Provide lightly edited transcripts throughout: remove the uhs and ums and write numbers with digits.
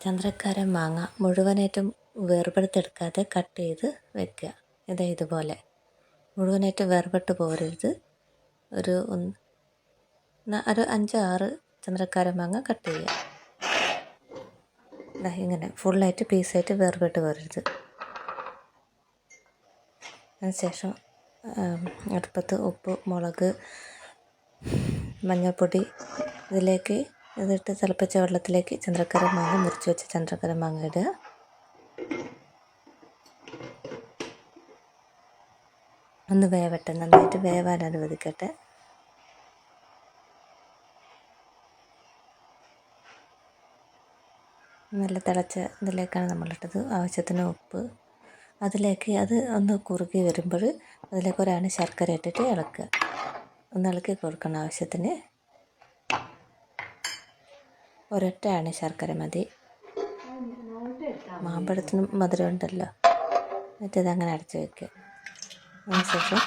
ചന്ദ്രക്കാരൻ മാങ്ങ മുഴുവനായിട്ടും വേർപെടുത്തെടുക്കാതെ കട്ട് ചെയ്ത് വെക്കുക. ഇതുപോലെ മുഴുവനായിട്ട് വേർപെട്ട് പോരരുത്. ഒരു 5-6 ചന്ദ്രക്കാരൻ മാങ്ങ കട്ട് ചെയ്യുക. ഇങ്ങനെ ഫുള്ളായിട്ട് പീസായിട്ട് വേർപെട്ട് പോരരുത്. അതിനുശേഷം അടുപ്പത്ത് ഉപ്പ്, മുളക്, മഞ്ഞൾപ്പൊടി ഇതിട്ട് തിളപ്പിച്ച വെള്ളത്തിലേക്ക് ചന്ദ്രക്കാരൻ മാങ്ങ, മുറിച്ച് വെച്ച ചന്ദ്രക്കാരൻ മാങ്ങ ഇടുക. ഒന്ന് വേവട്ടെ, നന്നായിട്ട് വേവാൻ അനുവദിക്കട്ടെ. നല്ല തിളച്ച ഇതിലേക്കാണ് നമ്മളിട്ടത്. ആവശ്യത്തിന് ഉപ്പ്. അതിലേക്ക് അത് ഒന്ന് കുറുകി വരുമ്പോൾ അതിലേക്ക് ഒരാണ് ശർക്കര ഇട്ടിട്ട് ഇളക്കുക. ഒന്ന് ഇളക്കി കൊടുക്കണം. ആവശ്യത്തിന് ഒരൊറ്റ ആണ് ശർക്കര മതി. മാമ്പഴത്തിനും മധുരം ഉണ്ടല്ലോ. എന്നിട്ട് ഇതങ്ങനെ അടച്ച് വയ്ക്കുക. അതിനുശേഷം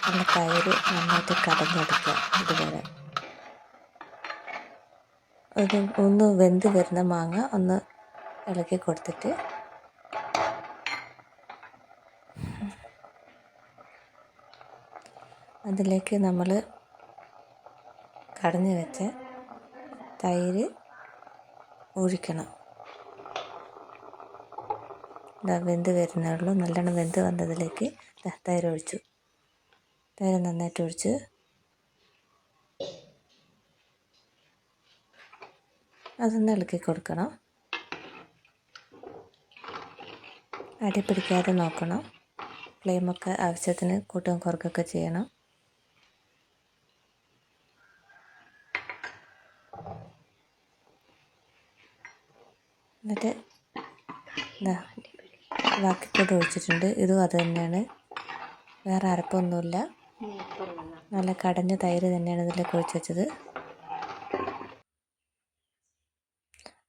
നല്ല തൈര് നന്നായിട്ട് കടഞ്ഞെടുക്കുക. ഇതുപോലെ ഒന്ന് വെന്ത് വരുന്ന മാങ്ങ ഒന്ന് ഇളക്കി കൊടുത്തിട്ട് അതിലേക്ക് നമ്മൾ കടഞ്ഞു വെച്ച തൈര് ഒഴിക്കണം. വെന്ത് വരുന്നുള്ളൂ. നല്ലോണം വെന്ത് വന്നതിലേക്ക് തൈര് ഒഴിച്ചു. തൈര് നന്നായിട്ട് ഒഴിച്ച് അതൊന്ന് ഇളക്കി കൊടുക്കണം. അടി പിടിക്കാതെ നോക്കണം. ഫ്ലെയിമൊക്കെ ആവശ്യത്തിന് കൂട്ടും കുറക്കൊക്കെ ചെയ്യണം. എന്നിട്ട് ബാക്കിക്കൂടെ ഒഴിച്ചിട്ടുണ്ട്. ഇതും അത് തന്നെയാണ്. വേറെ അരപ്പൊന്നുമില്ല. നല്ല കടഞ്ഞ തൈര് തന്നെയാണ് ഇതിലേക്ക് ഒഴിച്ച് വെച്ചത്.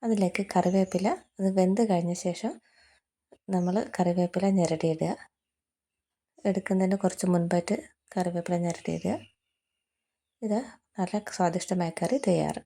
അതിലേക്ക് കറിവേപ്പില, അത് വെന്ത് കഴിഞ്ഞ ശേഷം നമ്മൾ കറിവേപ്പില ഞെരടിയിടുക. എടുക്കുന്നതിന് കുറച്ച് മുൻപായിട്ട് കറിവേപ്പില ഞെരടിയിടുക. ഇത് നല്ല സ്വാദിഷ്ടമായ കറി തയ്യാറ്.